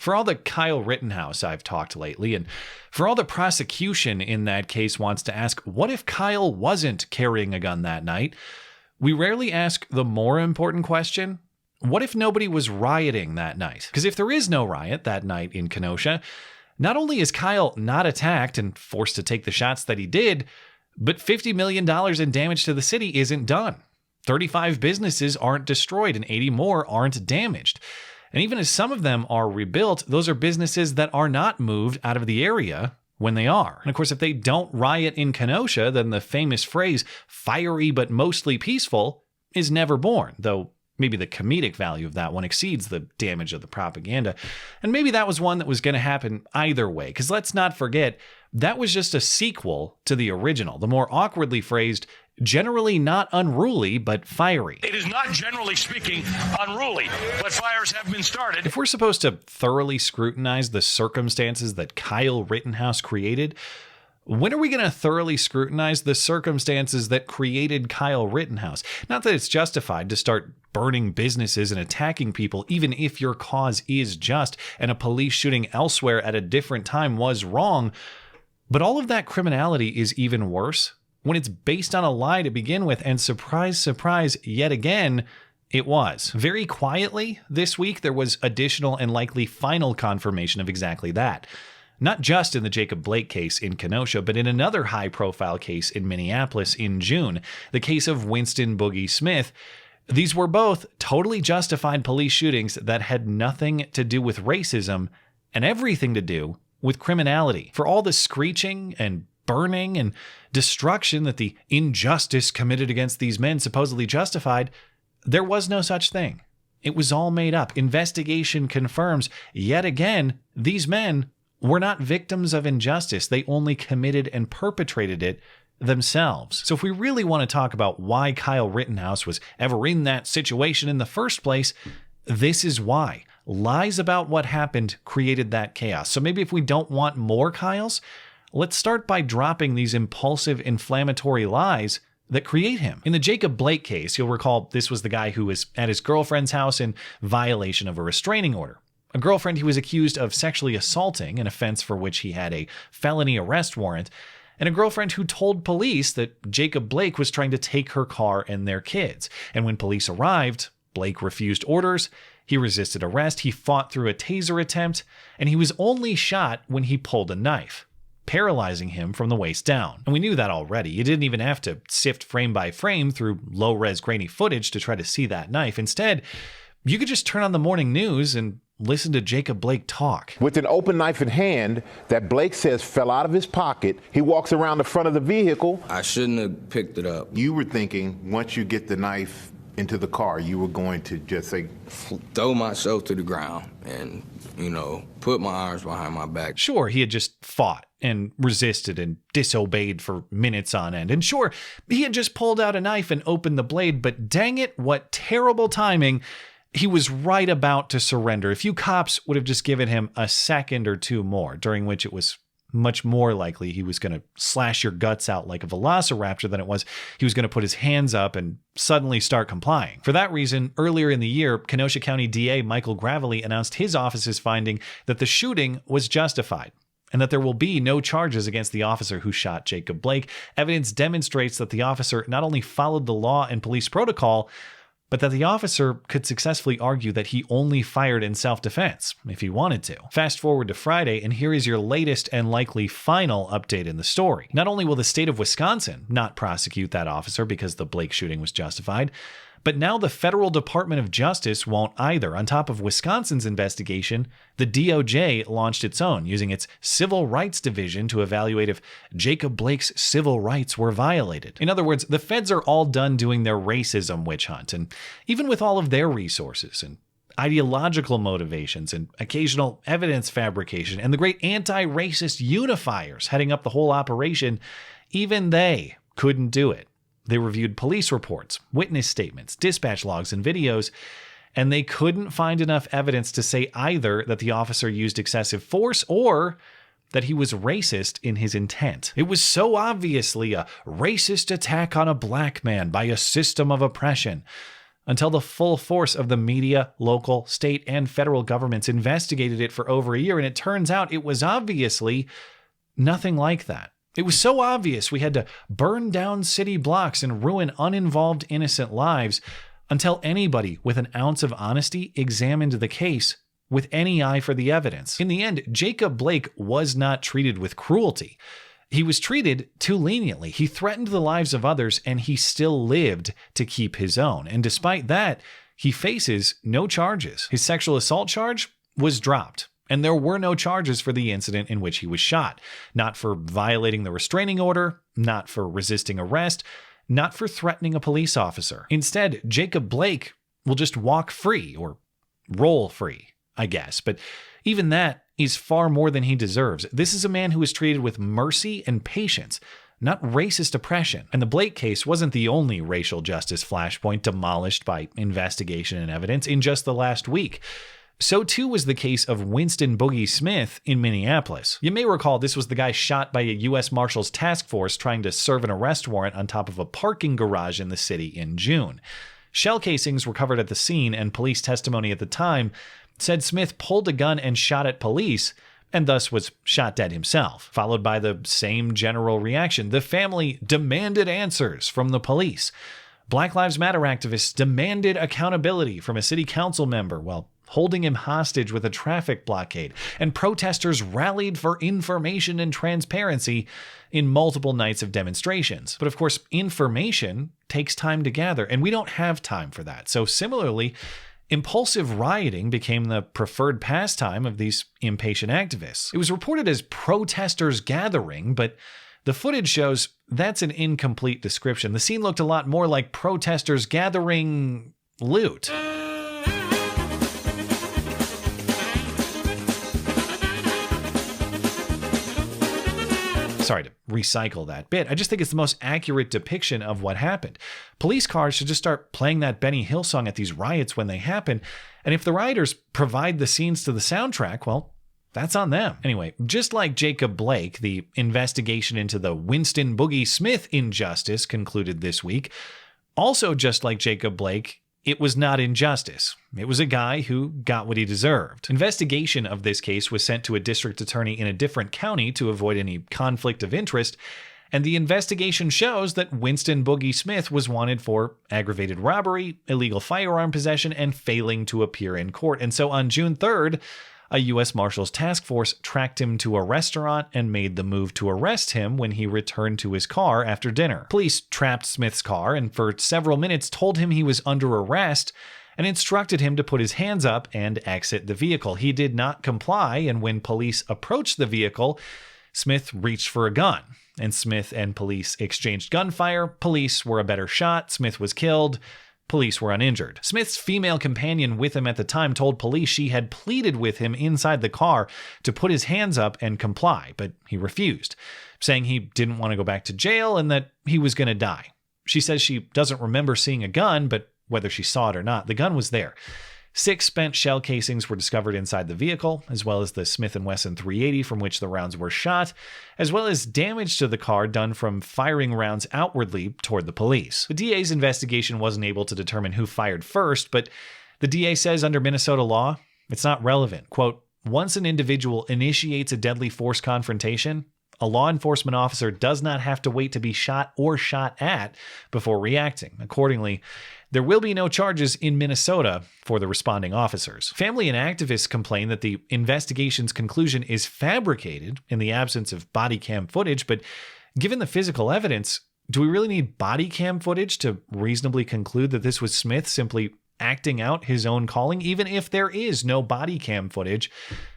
For all the Kyle Rittenhouse I've talked lately, and for all the prosecution in that case wants to ask, what if Kyle wasn't carrying a gun that night? We rarely ask the more important question, what if nobody was rioting that night? Because if there is no riot that night in Kenosha, not only is Kyle not attacked and forced to take the shots that he did, but $50 million in damage to the city isn't done. 35 businesses aren't destroyed and 80 more aren't damaged. And even as some of them are rebuilt, those are businesses that are not moved out of the area when they are. And of course, if they don't riot in Kenosha, then the famous phrase, fiery but mostly peaceful, is never born, though maybe the comedic value of that one exceeds the damage of the propaganda. And maybe that was one that was going to happen either way, because let's not forget, that was just a sequel to the original, the more awkwardly phrased, generally not unruly, but fiery. It is not, generally speaking, unruly, but fires have been started. If we're supposed to thoroughly scrutinize the circumstances that Kyle Rittenhouse created, when are we going to thoroughly scrutinize the circumstances that created Kyle Rittenhouse? Not that it's justified to start burning businesses and attacking people, even if your cause is just and a police shooting elsewhere at a different time was wrong. But all of that criminality is even worse when it's based on a lie to begin with, and surprise, surprise, yet again, it was. Very quietly this week, there was additional and likely final confirmation of exactly that. Not just in the Jacob Blake case in Kenosha, but in another high-profile case in Minneapolis in June, the case of Winston Boogie Smith. These were both totally justified police shootings that had nothing to do with racism and everything to do with criminality. For all the screeching and burning and destruction that the injustice committed against these men supposedly justified, there was no such thing. It was all made up. Investigation confirms, yet again, these men were not victims of injustice. They only committed and perpetrated it themselves. So if we really want to talk about why Kyle Rittenhouse was ever in that situation in the first place, this is why. Lies about what happened created that chaos. So maybe if we don't want more Kyles, let's start by dropping these impulsive, inflammatory lies that create him. In the Jacob Blake case, you'll recall this was the guy who was at his girlfriend's house in violation of a restraining order. A girlfriend he was accused of sexually assaulting, an offense for which he had a felony arrest warrant, and a girlfriend who told police that Jacob Blake was trying to take her car and their kids. And when police arrived, Blake refused orders, he resisted arrest, he fought through a taser attempt, and he was only shot when he pulled a knife, paralyzing him from the waist down. And we knew that already. You didn't even have to sift frame by frame through low-res grainy footage to try to see that knife. Instead, you could just turn on the morning news and listen to Jacob Blake talk. With an open knife in hand that Blake says fell out of his pocket, he walks around the front of the vehicle. I shouldn't have picked it up. You were thinking once you get the knife into the car, you were going to just say, throw myself to the ground and, put my arms behind my back. Sure, he had just fought and resisted and disobeyed for minutes on end. And sure, he had just pulled out a knife and opened the blade, but dang it, what terrible timing. He was right about to surrender. A few cops would have just given him a second or two more, during which it was much more likely he was going to slash your guts out like a velociraptor than it was he was going to put his hands up and suddenly start complying. For that reason, earlier in the year, Kenosha County DA Michael Gravely announced his office's finding that the shooting was justified and that there will be no charges against the officer who shot Jacob Blake. Evidence demonstrates that the officer not only followed the law and police protocol, but that the officer could successfully argue that he only fired in self-defense if he wanted to. Fast forward to Friday, and here is your latest and likely final update in the story. Not only will the state of Wisconsin not prosecute that officer because the Blake shooting was justified, but now the Federal Department of Justice won't either. On top of Wisconsin's investigation, the DOJ launched its own, using its Civil Rights Division to evaluate if Jacob Blake's civil rights were violated. In other words, the feds are all done doing their racism witch hunt, and even with all of their resources and ideological motivations and occasional evidence fabrication and the great anti-racist unifiers heading up the whole operation, even they couldn't do it. They reviewed police reports, witness statements, dispatch logs, and videos, and they couldn't find enough evidence to say either that the officer used excessive force or that he was racist in his intent. It was so obviously a racist attack on a black man by a system of oppression. until the full force of the media, local, state, and federal governments investigated it for over a year, and it turns out it was obviously nothing like that. It was so obvious we had to burn down city blocks and ruin uninvolved innocent lives until anybody with an ounce of honesty examined the case with any eye for the evidence. In the end, Jacob Blake was not treated with cruelty. He was treated too leniently. He threatened the lives of others, and he still lived to keep his own. And despite that, he faces no charges. His sexual assault charge was dropped, and there were no charges for the incident in which he was shot. Not for violating the restraining order, not for resisting arrest, not for threatening a police officer. Instead, Jacob Blake will just walk free, or roll free, I guess. But even that is far more than he deserves. This is a man who was treated with mercy and patience, not racist oppression. And the Blake case wasn't the only racial justice flashpoint demolished by investigation and evidence in just the last week. So too was the case of Winston Boogie Smith in Minneapolis. You may recall this was the guy shot by a U.S. Marshals task force trying to serve an arrest warrant on top of a parking garage in the city in June. Shell casings recovered at the scene, and police testimony at the time said Smith pulled a gun and shot at police, and thus was shot dead himself, followed by the same general reaction. The family demanded answers from the police. Black Lives Matter activists demanded accountability from a city council member while holding him hostage with a traffic blockade, and protesters rallied for information and transparency in multiple nights of demonstrations. But of course, information takes time to gather, and we don't have time for that. So similarly, impulsive rioting became the preferred pastime of these impatient activists. It was reported as protesters gathering, but the footage shows that's an incomplete description. The scene looked a lot more like protesters gathering loot. Sorry to recycle that bit. I just think it's the most accurate depiction of what happened. Police cars should just start playing that Benny Hill song at these riots when they happen. And if the rioters provide the scenes to the soundtrack, well, that's on them. Anyway, just like Jacob Blake, the investigation into the Winston Boogie Smith injustice concluded this week. Also, just like Jacob Blake, it was not injustice. It was a guy who got what he deserved. Investigation of this case was sent to a district attorney in a different county to avoid any conflict of interest, and the investigation shows that Winston Boogie Smith was wanted for aggravated robbery, illegal firearm possession, and failing to appear in court. And so on June 3rd, a U.S. Marshals task force tracked him to a restaurant and made the move to arrest him when he returned to his car after dinner. Police trapped Smith's car and for several minutes told him he was under arrest and instructed him to put his hands up and exit the vehicle. He did not comply, and when police approached the vehicle, Smith reached for a gun, and Smith and police exchanged gunfire. Police were a better shot. Smith was killed. Police were uninjured. Smith's female companion with him at the time told police she had pleaded with him inside the car to put his hands up and comply, but he refused, saying he didn't want to go back to jail and that he was going to die. She says she doesn't remember seeing a gun, but whether she saw it or not, the gun was there. 6 spent shell casings were discovered inside the vehicle, as well as the Smith & Wesson .380 from which the rounds were shot, as well as damage to the car done from firing rounds outwardly toward the police. The DA's investigation wasn't able to determine who fired first, but the DA says under Minnesota law, it's not relevant. Quote, once an individual initiates a deadly force confrontation, a law enforcement officer does not have to wait to be shot or shot at before reacting. Accordingly, there will be no charges in Minnesota for the responding officers. Family and activists complain that the investigation's conclusion is fabricated in the absence of body cam footage, but given the physical evidence, do we really need body cam footage to reasonably conclude that this was Smith simply acting out his own calling? Even if there is no body cam footage,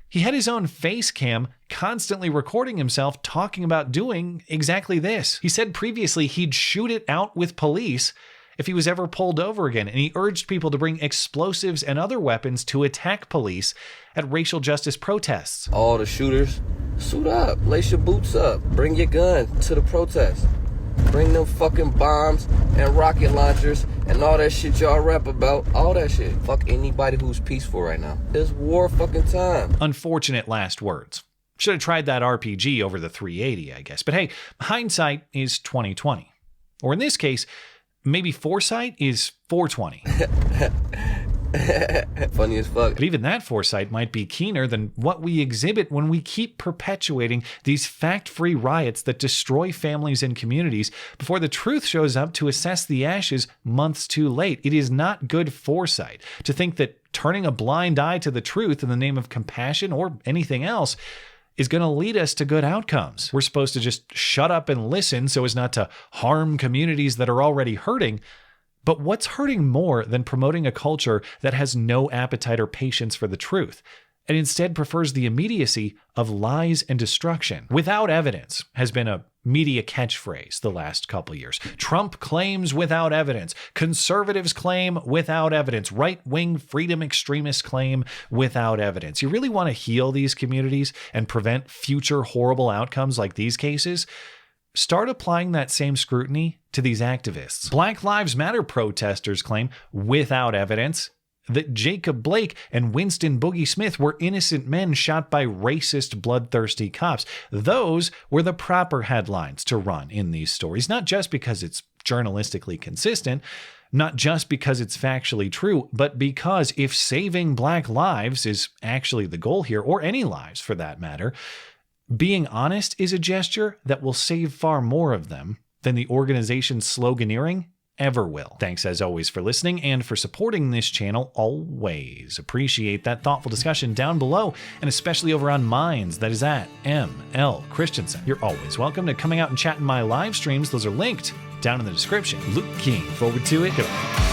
he had his own face cam constantly recording himself talking about doing exactly this. He said previously he'd shoot it out with police if he was ever pulled over again, and he urged people to bring explosives and other weapons to attack police at racial justice protests. All the shooters, suit up, lace your boots up, bring your gun to the protest. Bring them fucking bombs and rocket launchers and all that shit y'all rap about. All that shit. Fuck anybody who's peaceful right now. It's war fucking time. Unfortunate last words. Should have tried that RPG over the .380, I guess. But hey, hindsight is 20/20. Or in this case, Maybe foresight is 420. Funny as fuck. But even that foresight might be keener than what we exhibit when we keep perpetuating these fact-free riots that destroy families and communities before the truth shows up to assess the ashes months too late. It is not good foresight to think that turning a blind eye to the truth in the name of compassion or anything else is going to lead us to good outcomes. We're supposed to just shut up and listen so as not to harm communities that are already hurting. But what's hurting more than promoting a culture that has no appetite or patience for the truth, and instead prefers the immediacy of lies and destruction? Without evidence has been a media catchphrase the last couple years. Trump claims without evidence. Conservatives claim without evidence. Right-wing freedom extremists claim without evidence. You really want to heal these communities and prevent future horrible outcomes like these cases? Start applying that same scrutiny to these activists. Black Lives Matter protesters claim, without evidence, that Jacob Blake and Winston Boogie Smith were innocent men shot by racist, bloodthirsty cops. Those were the proper headlines to run in these stories, not just because it's journalistically consistent, not just because it's factually true, but because if saving black lives is actually the goal here, or any lives for that matter, being honest is a gesture that will save far more of them than the organization's sloganeering ever will. Thanks as always for listening and for supporting this channel always. Appreciate that thoughtful discussion down below, and especially over on Minds, that is at ML Christiansen. You're always welcome to coming out and chat in my live streams. Those are linked down in the description. Looking forward to it. Goodbye.